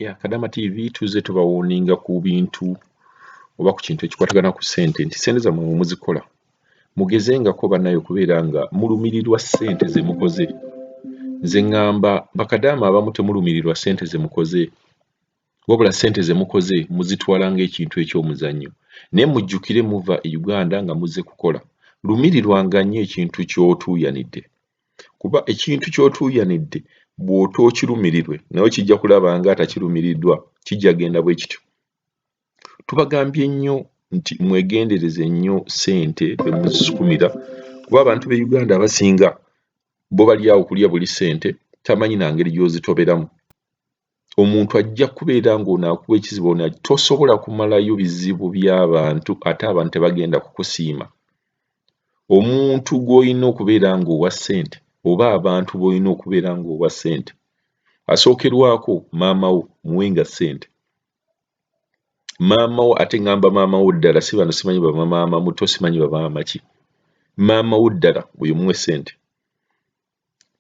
Ya Kadama TV tuze tubawuninga ku bintu oba ku kintu ekikwatagana ku sente nti sente zammwe muzikola mugezengako bannayo kubeera nga mulumirirwa sente ze mukoze. Nze ŋŋamba bakadaama abamu temulumirirwa sente ze mukoze wabula sente ze mukoze muzitwala ng'ekintu eky'omuzannyo naye mujjukire muva e Uganda nga muzze kukola lumirirwanga nnyo ekintu ky'otuuyanidde kuba ekintu ky'otuuyanidde bw'ota okirumirirwe naye kijja kulaba nga atakirumiriddwa kijja genda bwe kityo. Tubagambye nnyo nti mwegendereze nnyo ssente be muzisukumira kuba abantu b'e Uganda abasinga bo bali awo kulya buli ssente tamanyi na ngeri gy'ozitoberamu. Omuntu ajja kubeera ng'onaakuwa ekizibu tosobola kumalayo bizibu by'abantu ate abantu tebagenda kukusiima. Omuntu gw'olina okubeera ng'owa ssente oba abantu b'olina okubeera ng'owa ssente asookerwako maama wo muwenga ssente. Maama wo ate ŋŋamba maama wo ddala si bano simanyi ba maama muto simanyi ba maama ki. Maama wo ddala oyo muwe ssente.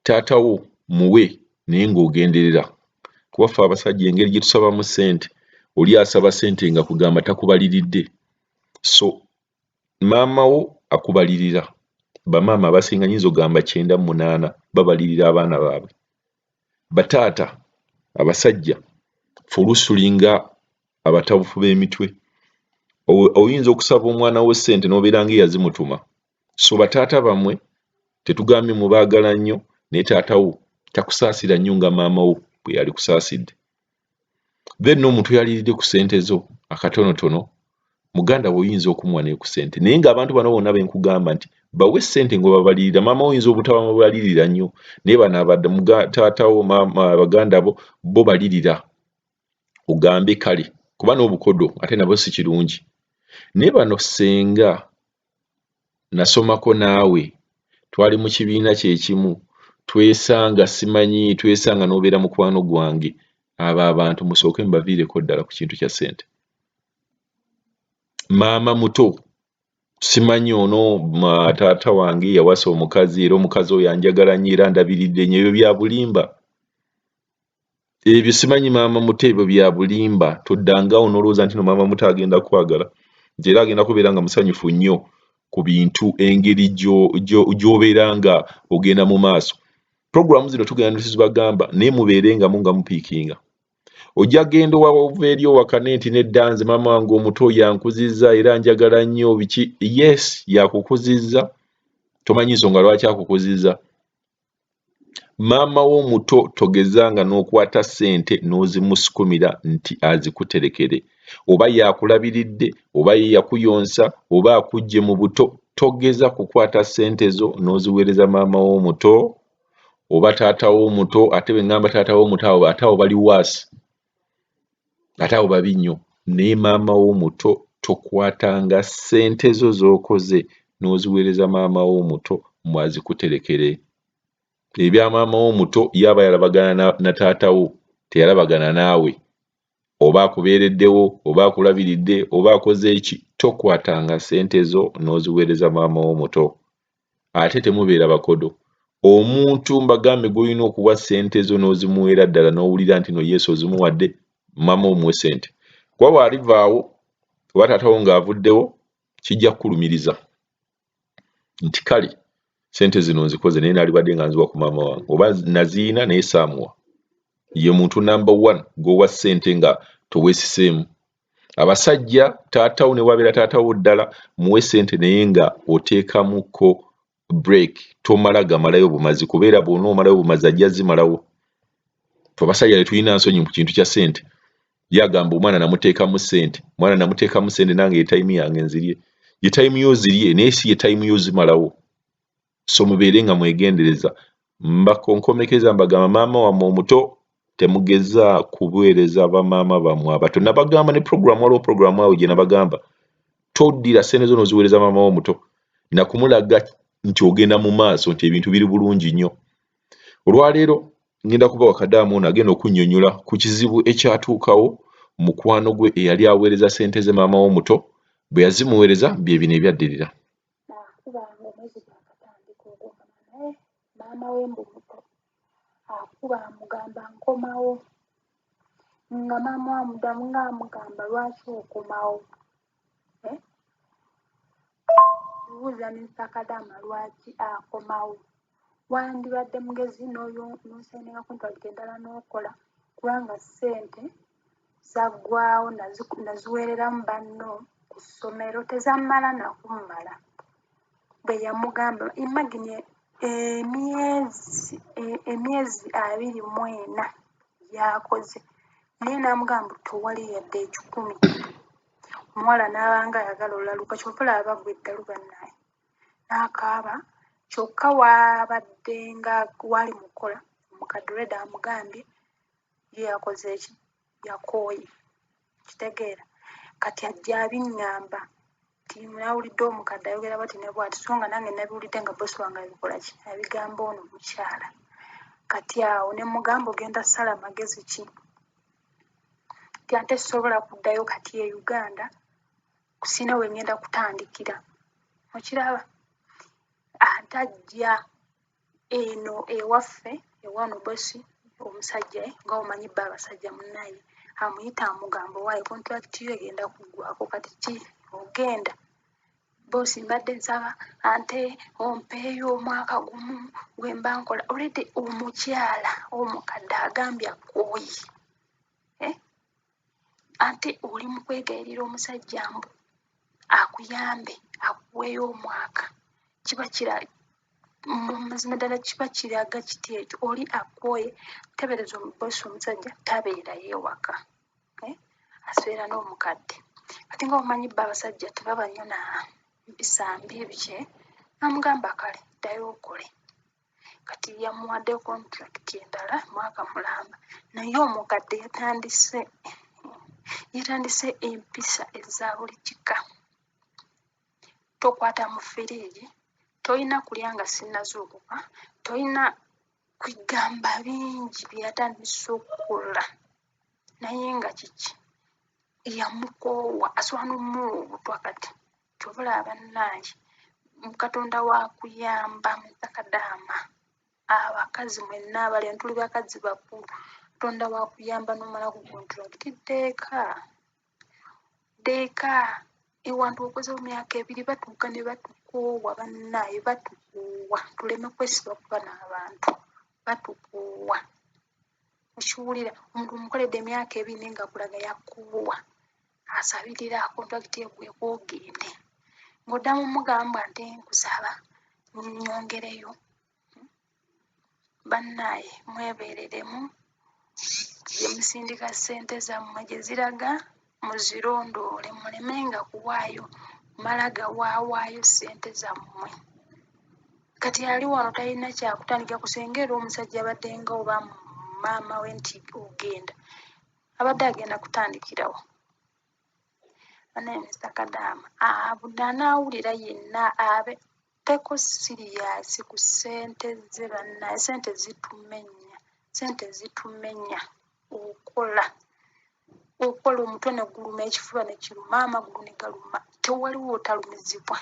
Taata wo muwe naye ng'ogenderera kuba ffe abasajja engeri gye tusabamu ssente oli asaba ssente nga kugamba takubaliridde. So maama wo akubalirira. Bamaama abasinga nnyinza ogamba 98 babalirira abaana baabwe. Bataata abasajja ffe oluusi tulinga abatabufu b'emitwe. Oyinza okusaba omwana wo ssente n'obeera ng'eyazimutuma. So bataata bammwe tetugambye mubaagala nnyo naye taata wo takusaasira nnyo nga maama wo bwe yali kusaasidde. Then n'omuntu yaliridde ku ssente zo akatonotono muganda bw'oyinza okumuwa naye ku ssente naye ng'abantu bano bonna be nkugamba nti bawe ssente ng'obabalirira. Maama wo oyinza obutaba mubalirira nnyo naye bano abadde taata wo maama baganda bo balirira ogambe kale kuba n'obukodo ate nabwo si kirungi. Naye bano ssenga nasomako naawe twali mu kibiina kyekimu twesanga simanyi twesanga n'obeera mukwano gwange abo abantu musooke mubaviireko ddala ku kintu kya ssente. Maama muto simanyi ono taata wange yawasa omukazi era omukazi oyo anjagala nnyo era ndabiridde nnyo ebyo bya bulimba. Ebyo simanyi maama muto ebyo bya bulimba toddangawo n'olowooza nti no maama muto agenda kwagala nti era agenda kubeera nga musanyufu nnyo ku bintu engeri gy'obeera nga ogenda mu maaso. Puroguramu zino tugenda tuzibagamba naye mubeerengamu nga mupiikinga. Ojja genda ova eri owakane nti nedda nze maama wange omuto yankuzizza era njagala nnyo biki. Yes, yakukuzizza tomanyi nsonga lwaki akukuzizza. Maama wo omuto togezanga n'okwata ssente n'ozimusukumira nti azikuterekere oba yakulabiridde oba ye yakuyonsa oba akuggye mu buto. Togeza kukwata ssente zo n'oziweereza maama wo omuto oba taata wo omuto. Ate bwe ŋŋamba taata wo omuto ate abo bali waasi ate abo babi nnyo. Naye maama wo omuto tokwatanga ssente zo z'okoze n'oziweereza maama wo omuto mwazikuterekere. Ebya maama wo omuto yaba yalabagana na taata wo teyalabagana naawe oba akubeereddewo oba akulabiridde oba akoze eki. Tokwatanga ssente zo n'oziweereza maama wo omuto ate temubeera bakodo. Omuntu mbagambe gw'olina okuwa ssente zo n'ozimuweera ddala n'owulira nti no Yesu ozimuwadde maama omuwe ssente kuba bw'alivaawo oba taata wo ng'avuddewo kijja kukulumiriza nti kale ssente zino nzikoze naye naalibadde nga nziwa ku maama wange oba naziina naye saamuwa. Ye muntu number 1 gw'owa ssente nga toweesiseemu. Abasajja taata wo ne wabeera taata wo ddala muwe ssente naye nga oteekamuko break gamalayo bumazi kubeera bw'onoomalayo bumazi ajja zimalawo. Ffe abasajja tetulina nsonyi ku kintu kya ssente. Ye agamba omwana namuteekamu ssente nange ye time yange nzirye. Ye time y'ozirye naye si ye time y'ozimalawo. So mubeere nga mwegendereza. Mbakonkomekeza mbagamba maama wammwe omuto temugeza kubuweereza bamaama bammwe abato. Nabagamba ne puroguramu waliwo puroguramu awo gye nabagamba toddira ssente zo n'oziweereza maama wo omuto nakumulaga nti ogenda mu maaso nti ebintu biri bulungi nnyo. Olwaleero ngenda kubawa Kadaamu ono agenda okunnyonnyola ku kizibu ekyatuukawo mukwano gwe eyali aweereza ssente ze maama w'omuto bwe yazimuweereza bye bino ebyaddirira. Maama we mbuto akuba amugamba nkomawo nga maama wamudamu ng'amugamba lwaki okomawo. Buuza Mr. Kadama lwaki akomawo. Wandibadde mugezi n'osendeka kontulakiti endala n'okola kubanga ssente zaggwawo naziweereramu banno ku ssomero tezammala nakummala. Bwe yamugamba imagine emyezi 24 yakoze naye n'amugamba towali yadde 10. Omuwala n'abanga ayagala olaluka kyova olaba bagweddalu bannaye n'akaaba kyokka waabadde nga wali mukola omukadde olwedda amugambye ye yakoze eki yakooye kitegeera kati ajja abiŋŋamba ti nawulidde omukadde ayogera bati ne bwati so nga nange nabiwulidde nga bosi wange abikola ki abigamba ono mukyala kati awo ne mugamba ogenda ssala magezi ki ti ate sisobola kuddayo kati e Uganda kusina we ngenda kutandikira okiraba ate ajja eno ewaffe ewano bosi omusajja nga omanyi bba abasajja munnaye amuyita amugamba waayo kontulakiti yo egenda kuggwako kati ki ogenda bosi mbadde nsaba ante ompeeyo omwaka gumu gwe mba nkola olwedde omukyala omukadde agambye akooye ate oli mu kwegayirira omusajja mbu akuyambe akuweeyo omwaka kiba mu mazima ddala kiba kiraga kiti ekyo oli akooye tebereza omubosi omusajja tabeerayo ewaka aseera n'omukadde kati nga omanyi bba abasajja tebaba nnyo na mpisa mbi ebiki namugamba kale ddayo okole kati yamuwadde kontulakiti endala mwaka mulamba naye omukadde yatandise empisa eza buli kika tokwata mu firiigi tolina kulya nga sinnazuukuka tolina kwigamba bingi byeyatandise okukola naye nga kiki yamukoowa asobola n'omuwa obutwa kati kyobula abannaye katonda wakuyamba Mukadaama abakazi mwenna abalya tuli bakazi bakulu katonda wakuyamba n'omala ku kontulakiti deeka ewantu okoze mu myaka 2 batuuka ne batukoowa bannaye batukoowa tuleme kwesiba kuba n'abantu batukoowa okiwulira omuntu omukoledde emyaka 4 nga kulaga yakoowa asabirira kontulakiti egweko ogende ng'oddamu mugamba nti nkusaba nyongereyo bannaye mwebeereremu gye musindika ssente zammwe gye ziraga muzirondoole mulemenga kuwaayo mala gawaawaayo ssente zammwe kati ali wano talina kyakutandika kusengeera omusajja abadde nga oba maama we nti ogenda abadde agenda kutandikirawo anaye Mr. Kadaama buli anaawulira yenna abe teko siriyasi ku ssente ze bannaye ssente zitumenya okola omutwe ne guluma ekifuba ne kiruma amagulu ne galuma tewaliwo otalumizibwa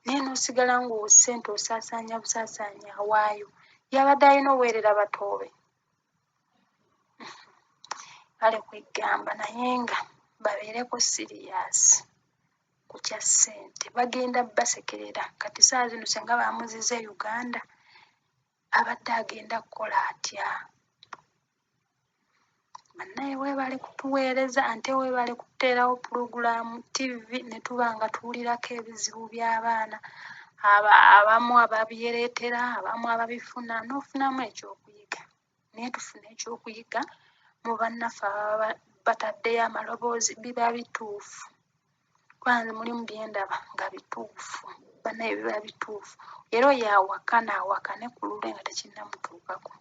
naye n'osigala ng'osente osaasaanya busaasaanya awaayo yabadde alina oweerera batoobe bale kwegamba naye nga babeereko siriyasi ku kya ssente bagenda basekerera kati saa zino senga bamuzize Uganda abadde agenda kukola atya bannaye weebale kutuweereza ate weebale kuteerawo pulogulaamu TV ne tuba nga tuwulirako ebizibu by'abaana abamu ababyereetera abamu ababifuna n'ofunamu ekyokuyiga naye tufune ekyokuyiga mu bannaffe ababa bataddeyo amaloboozi biba bituufu kwanze mulimu byendaba nga bituufu bannaye biba bituufu era oyo awakane ku lulwe nga tekinnamutuukako